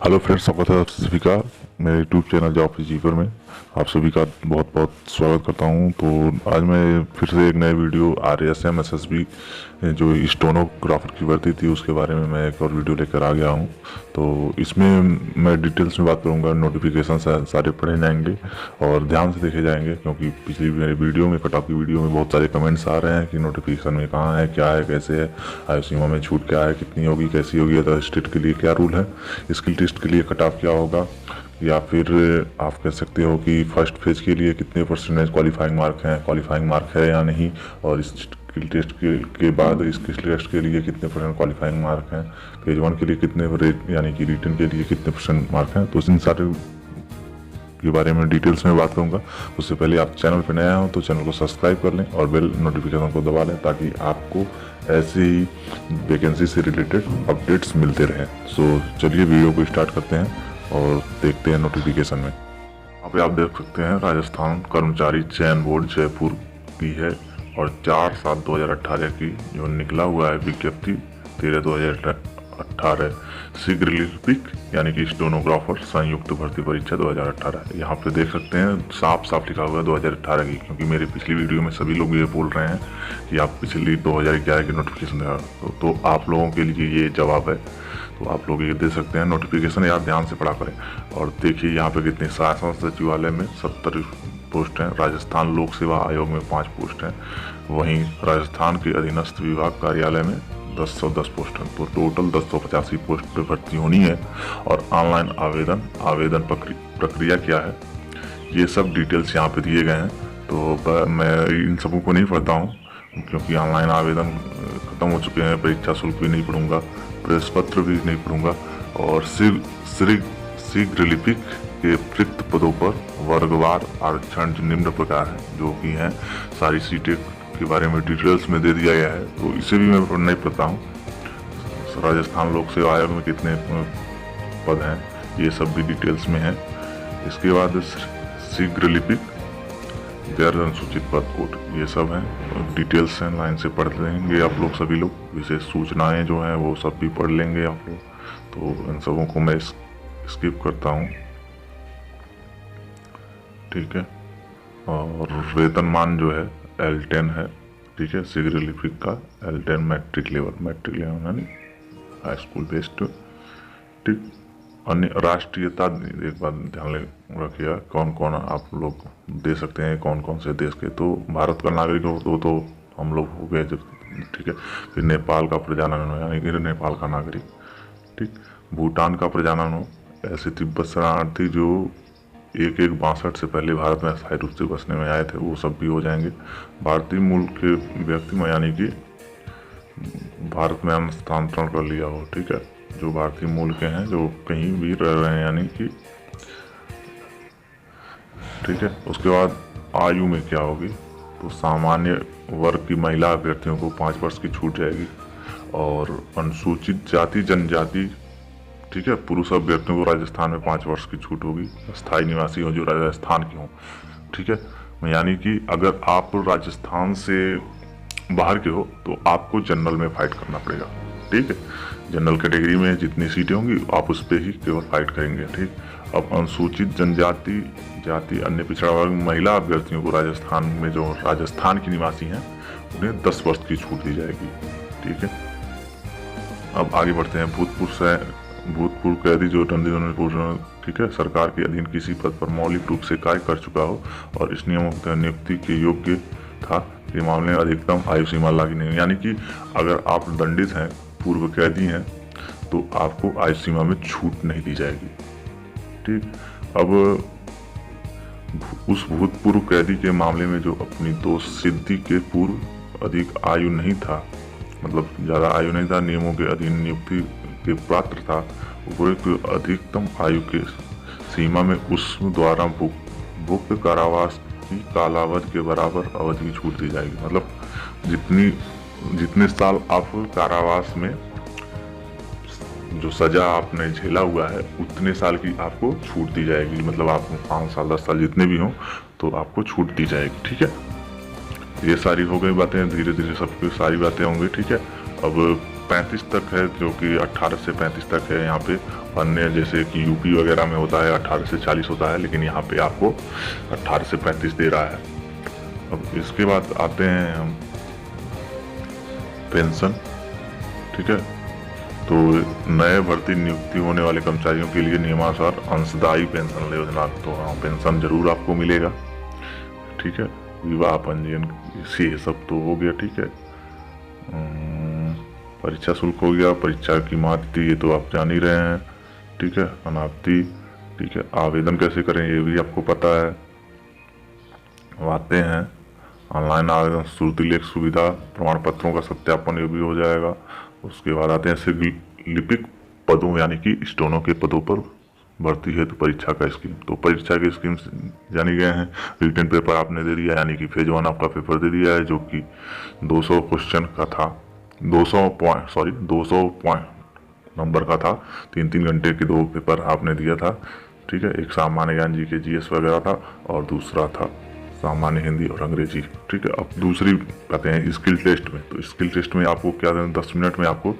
Hello friends, स्वागत है आप सभी का मेरे यूट्यूब चैनल जॉब फीजीकर में। आप सभी का बहुत बहुत स्वागत करता हूं। तो आज मैं फिर से एक नए वीडियो RASM SSB जो स्टेनोग्राफर की भर्ती थी उसके बारे में मैं एक और वीडियो लेकर आ गया हूं। तो इसमें मैं डिटेल्स में बात करूंगा, नोटिफिकेशन सारे पढ़े जाएंगे और ध्यान से देखे जाएंगे, क्योंकि पिछली मेरी वीडियो में कट ऑफ की वीडियो में बहुत सारे कमेंट्स आ रहे हैं कि नोटिफिकेशन में कहाँ है, क्या है, कैसे है, आयु सीमा में छूट क्या है, कितनी होगी, कैसी होगी, अदर स्टेट के लिए क्या रूल है, स्किल टेस्ट के लिए कट ऑफ क्या होगा, या फिर आप कह सकते हो कि फर्स्ट फेज के लिए कितने परसेंटेज क्वालिफाइंग मार्क हैं, क्वालिफाइंग मार्क है या नहीं, और इस स्किल टेस्ट के बाद स्किल टेस्ट के लिए कितने परसेंट क्वालिफाइंग मार्क हैं, फेज 1 के लिए कितने रेट यानी कि रिटर्न के लिए कितने परसेंट मार्क हैं। तो इन सारे के बारे में डिटेल्स में बात करूंगा। उससे पहले आप चैनल पर नया हो तो चैनल को सब्सक्राइब कर लें और बेल नोटिफिकेशन को दबा लें, ताकि आपको ऐसे ही वैकेंसी से रिलेटेड अपडेट्स मिलते रहें। सो चलिए वीडियो को स्टार्ट करते हैं और देखते हैं नोटिफिकेशन में। यहाँ पे आप देख सकते हैं राजस्थान कर्मचारी चयन बोर्ड जयपुर की है और 4/7/2018 की जो निकला हुआ है विज्ञप्ति 13/2018 शीघ्र लिपिक यानी कि स्टेनोग्राफर संयुक्त भर्ती परीक्षा 2018। यहाँ पे देख सकते हैं साफ साफ लिखा हुआ है 2018 की, क्योंकि मेरी पिछली वीडियो में सभी लोग ये बोल रहे हैं कि आप पिछली 2011 की नोटिफिकेशन दिखा, तो आप लोगों के लिए ये जवाब है। तो आप लोग ये दे सकते हैं नोटिफिकेशन, यार ध्यान से पढ़ा करें। और देखिए यहाँ पे कितने शासन सचिवालय में 70 पोस्ट हैं, राजस्थान लोक सेवा आयोग में 5 पोस्ट हैं, वहीं राजस्थान के अधीनस्थ विभाग कार्यालय में 1010 पोस्ट हैं। तो टोटल 1085 पोस्ट पे भर्ती होनी है। और ऑनलाइन आवेदन प्रक्रिया क्या है, ये सब डिटेल्स यहाँ पे दिए गए हैं। तो मैं इन सबों को नहीं पढ़ता हूँ, क्योंकि ऑनलाइन आवेदन खत्म हो चुके हैं, परीक्षा शुल्क भी नहीं पढ़ूंगा, प्रेस पत्र भी नहीं पढ़ूंगा। और शीघ्र लिपिक के रिक्त पदों पर वर्गवार आरक्षण जो निम्न प्रकार है, जो कि हैं सारी सीटें के बारे में डिटेल्स में दे दिया गया है, तो इसे भी मैं नहीं पढ़ता हूँ। राजस्थान लोक सेवा आयोग में कितने पद हैं, ये सब भी डिटेल्स में है। इसके बाद शीघ्र लिपिक गैर अनुसूचित पद कोड, ये सब हैं, डिटेल्स हैं, लाइन से पढ़ लेंगे आप लोग सभी लोग। विशेष सूचनाएं जो हैं वो सब भी पढ़ लेंगे आप लोग। तो इन सबों को मैं स्किप करता हूँ, ठीक है। और वेतनमान जो है L10 है, ठीक है, शीघ्र लिपिक का L10 मैट्रिक लेवल यानी हाई स्कूल बेस्ड, ठीक। अन्य राष्ट्रीयता, एक बात ध्यान रखिएगा, कौन कौन आप लोग दे सकते हैं, कौन कौन से देश के। तो भारत का नागरिक हो तो हम लोग हो गए, ठीक है। फिर नेपाल का प्रजनन हो यानी कि नेपाल का नागरिक, ठीक। भूटान का प्रजनन हो, ऐसे तिब्बत शरणार्थी जो 1162 से पहले भारत में अस्थायी रूप से बसने में आए थे, वो सब भी हो जाएंगे। भारतीय मूल के व्यक्ति में यानी कि भारत में स्थानांतरण कर लिया हो, ठीक है, जो भारतीय मूल के हैं, जो कहीं भी रह रहे हैं यानी कि, ठीक है। उसके बाद आयु में क्या होगी, तो सामान्य वर्ग की महिला अभ्यर्थियों को 5 वर्ष की छूट जाएगी, और अनुसूचित जाति जनजाति, ठीक है, पुरुष अभ्यर्थियों को राजस्थान में 5 वर्ष की छूट होगी, स्थायी निवासी हो जो राजस्थान के हों, ठीक है। यानी कि अगर आप राजस्थान से बाहर के हो तो आपको जनरल में फाइट करना पड़ेगा, ठीक है। जनरल कैटेगरी में जितनी सीटें होंगी आप उस पर ही केवल फाइट करेंगे, ठीक। अब अनुसूचित जनजाति जाति अन्य पिछड़ा वर्ग महिला अभ्यर्थियों को राजस्थान में जो राजस्थान की निवासी हैं उन्हें 10 वर्ष की छूट दी जाएगी, ठीक है। अब आगे बढ़ते हैं। भूतपूर्व कैदी जो दंडित, ठीक है, सरकार के अधीन किसी पद पर मौलिक रूप से कार्य कर चुका हो और इस नियमों के तहत नियुक्ति के योग्य था, के मामले में अधिकतम आयु सीमा लागू नहीं, यानी कि अगर आप दंडित हैं, पूर्व कैदी हैं, तो आपको आयु सीमा में छूट नहीं दी जाएगी, ठीक। अब उस भूतपूर्व कैदी के मामले में जो अपनी दोष सिद्धि के पूर्व अधिक आयु नहीं था, मतलब ज़्यादा आयु नहीं था, नियमों के अधीन नियुक्ति के पात्र था, उपरोक्त अधिकतम आयु के सीमा में उस द्वारा भुक्त कारावास की कालावधि के बराबर अवधि की छूट दी जाएगी। मतलब जितने साल आप कारावास में जो सजा आपने झेला हुआ है उतने साल की आपको छूट दी जाएगी। मतलब आप 5 साल 10 साल जितने भी हों तो आपको छूट दी जाएगी, ठीक है। ये सारी हो गई बातें, धीरे धीरे सबकी सारी बातें होंगी, ठीक है। अब 35 तक है, जो कि 18 से 35 तक है यहाँ पे। अन्य जैसे कि यूपी वगैरह में होता है 18 से 40 होता है, लेकिन यहाँ पे आपको 18 से 35 दे रहा है। अब इसके बाद आते हैं हम पेंशन, ठीक है। तो नए भर्ती नियुक्ति होने वाले कर्मचारियों के लिए नियमानुसार अंशदायी पेंशन योजना, तो हाँ पेंशन जरूर आपको मिलेगा, ठीक है। विवाह पंजीयन ये सब तो हो गया, ठीक है। परीक्षा शुल्क हो गया, परीक्षा की माध्यम ये तो आप जान ही रहे हैं, ठीक है। अनापत्ति, ठीक है। आवेदन कैसे करें ये भी आपको पता है। अब आते हैं ऑनलाइन आवेदन, श्रुति लेख सुविधा, प्रमाण पत्रों का सत्यापन ये भी हो जाएगा। उसके बाद आते हैं लिपिक पदों यानी कि स्टोनों के पदों पर भर्ती हेतु परीक्षा का स्कीम। तो परीक्षा के स्कीम जाने गए हैं। रिटन पेपर आपने दे दिया, यानी कि फेज 1 आपका पेपर दे दिया है, जो कि 200 क्वेश्चन का था, 200 पॉइंट नंबर का था। 3-3 घंटे के 2 पेपर आपने दिया था, ठीक है। एक सामान्य ज्ञान जी के जीएस वगैरह था, और दूसरा था सामान्य हिंदी और अंग्रेजी, ठीक है। अब दूसरी कहते हैं स्किल टेस्ट में। तो स्किल टेस्ट में आपको क्या 10 मिनट में आपको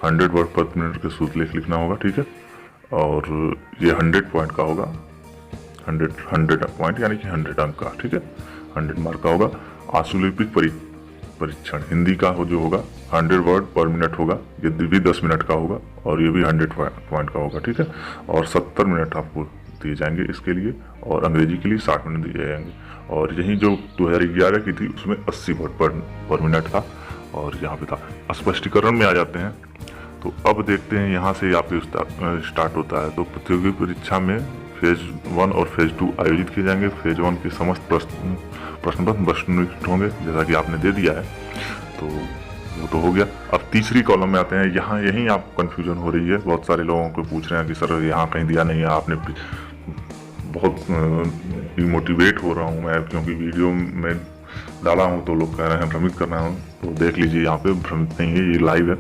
100 वर्ड पर मिनट के सूत्र लिखना होगा, ठीक है। और ये 100 पॉइंट का होगा, 100 पॉइंट यानी कि 100 अंक का, ठीक है। 100 मार्क का होगा। आशुलिपिक परीक्षण हिंदी का जो होगा 100 वर्ड पर मिनट होगा, ये भी 10 मिनट का होगा, और ये भी 100 पॉइंट का होगा, ठीक है। और 70 मिनट आपको दिए जाएंगे इसके लिए, और अंग्रेजी के लिए 60 मिनट दिए जाएंगे। और यही जो 2011 की थी उसमें 80 वर्ड पर मिनट था, और यहाँ पे था। स्पष्टीकरण में आ जाते हैं। तो अब देखते हैं यहाँ से आपके स्टार्ट होता है। तो प्रतियोगी परीक्षा में फेज 1 और फेज 2 आयोजित किए जाएंगे। फेज 1 के समस्त प्रश्नपत्र वस्तुनिष्ठ होंगे, जैसा कि आपने दे दिया है, तो वो तो हो गया। अब तीसरी कॉलम में आते हैं। यहाँ यहीं आप कंफ्यूजन हो रही है, बहुत सारे लोगों को पूछ रहे हैं कि सर यहाँ कहीं दिया नहीं है आपने। बहुत डिमोटिवेट हो रहा हूँ मैं, क्योंकि वीडियो में डाला हूँ तो लोग कह रहे हैं भ्रमित कर रहे हूँ। तो देख लीजिए, यहाँ पे भ्रमित नहीं है, ये लाइव है।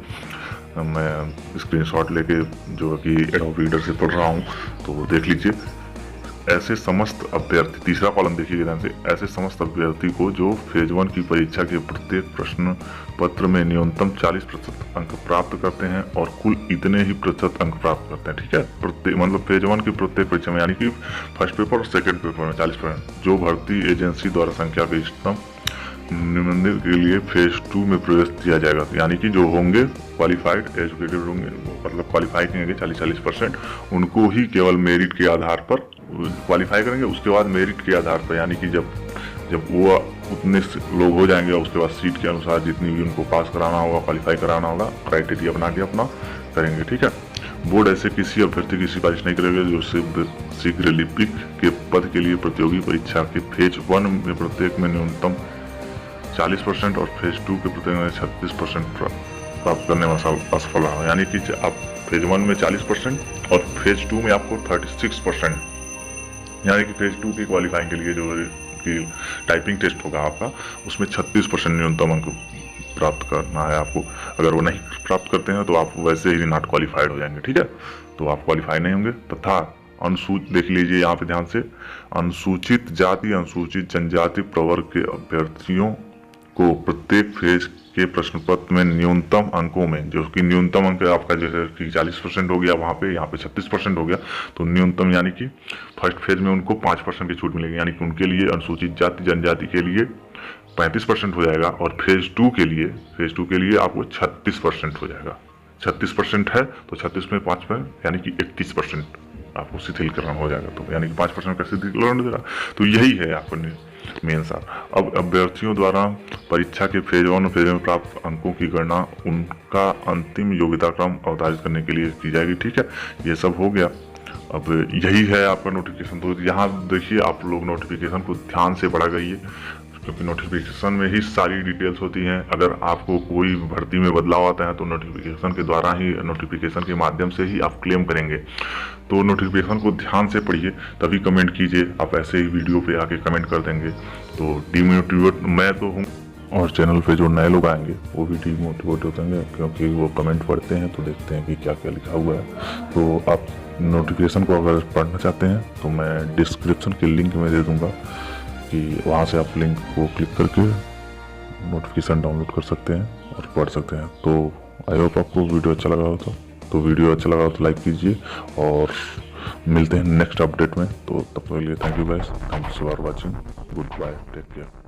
मैं स्क्रीनशॉट लेके जो कि एडोब रीडर से पढ़ रहा हूँ, तो देख लीजिए। ऐसे समस्त अभ्यर्थी, तीसरा कॉलम देखिए ध्यान से, ऐसे समस्त अभ्यर्थी को जो फेज 1 की परीक्षा के प्रत्येक प्रश्न पत्र में न्यूनतम 40% अंक प्राप्त करते हैं और कुल इतने ही प्रतिशत अंक प्राप्त करते हैं, ठीक है। प्रत्येक मतलब फेज 1 की प्रत्येक परीक्षा में, यानी कि फर्स्ट पेपर और सेकंड पेपर में 40%, जो भर्ती एजेंसी द्वारा संख्या के इष्टतम निबंधित के लिए फेज 2 में प्रवेश दिया जाएगा। यानी कि जो होंगे क्वालिफाइड एजुकेटेड होंगे, मतलब क्वालिफाई करेंगे 40% उनको ही केवल मेरिट के आधार पर क्वालिफाई करेंगे। उसके बाद मेरिट के आधार पर, यानी कि जब वो उतने लोग हो जाएंगे, उसके बाद सीट के अनुसार जितनी भी उनको पास कराना होगा, क्वालिफाई कराना होगा, क्राइटेरिया बना के अपना करेंगे, ठीक है। बोर्ड ऐसे किसी अभ्यर्थी की सिफारिश नहीं करेगा जो शीघ्र लिपिक के पद के लिए प्रतियोगी परीक्षा के फेज 1 में प्रत्येक में न्यूनतम 40% और फेज 2 के प्रत्येक में 36% प्राप्त करने में असफल रहा। यानी कि आप फेज 1 में 40% और फेज 2 में आपको 36%, यानी कि फेज 2 के क्वालिफाइंग के लिए जो कि टाइपिंग टेस्ट होगा आपका, उसमें 36% न्यूनतम अंक प्राप्त करना है आपको। अगर वो नहीं प्राप्त करते हैं तो आप वैसे ही नॉट क्वालिफाइड हो जाएंगे, ठीक है। तो आप क्वालिफाई नहीं होंगे। तथा देख लीजिए यहाँ पे ध्यान से, अनुसूचित जाति अनुसूचित जनजाति प्रवर्ग के अभ्यर्थियों को प्रत्येक फेज के प्रश्न पत्र में न्यूनतम अंकों में, जो कि न्यूनतम अंक आपका जैसे कि 40% हो गया वहाँ पे, यहाँ पे 36% हो गया, तो न्यूनतम यानी कि फर्स्ट फेज में उनको 5% की छूट मिलेगी। यानी कि उनके लिए अनुसूचित जाति जनजाति के लिए 35% हो जाएगा, और फेज 2 के लिए आपको 36% हो जाएगा। 36% है तो 36 में 5 में यानी कि 31% आपको शिथिलीकरण हो जाएगा। तो यानी कि 5% का शिथिलीकरण हो जाएगा। तो यही है आपको मेन सार। अब अभ्यर्थियों द्वारा परीक्षा के फेज 1 और फेज में प्राप्त अंकों की गणना उनका अंतिम योग्यता क्रम अवधारित करने के लिए की जाएगी, ठीक है। ये सब हो गया। अब यही है आपका नोटिफिकेशन। तो यहाँ देखिए, आप लोग नोटिफिकेशन को ध्यान से पढ़ा करिए, क्योंकि नोटिफिकेशन में ही सारी डिटेल्स होती हैं। अगर आपको कोई भर्ती में बदलाव आता है तो नोटिफिकेशन के द्वारा ही, नोटिफिकेशन के माध्यम से ही आप क्लेम करेंगे। तो नोटिफिकेशन को ध्यान से पढ़िए, तभी कमेंट कीजिए। आप ऐसे ही वीडियो पे आके कमेंट कर देंगे तो डिमोटिवेट मैं तो हूँ, और चैनल पे जो नए लोग आएंगे वो भी डिमोटिवेट होते हैं, क्योंकि वो कमेंट पढ़ते हैं तो देखते हैं कि क्या क्या लिखा हुआ है। तो आप नोटिफिकेशन को अगर पढ़ना चाहते हैं तो मैं डिस्क्रिप्शन के लिंक में दे दूँगा, कि वहाँ से आप लिंक को क्लिक करके नोटिफिकेशन डाउनलोड कर सकते हैं और पढ़ सकते हैं। तो आई होप आपको वीडियो अच्छा लगा हो तो वीडियो अच्छा लगा हो तो लाइक कीजिए और मिलते हैं नेक्स्ट अपडेट में। तो तब तक के लिए thank you guys, thank you for watching, goodbye, take care.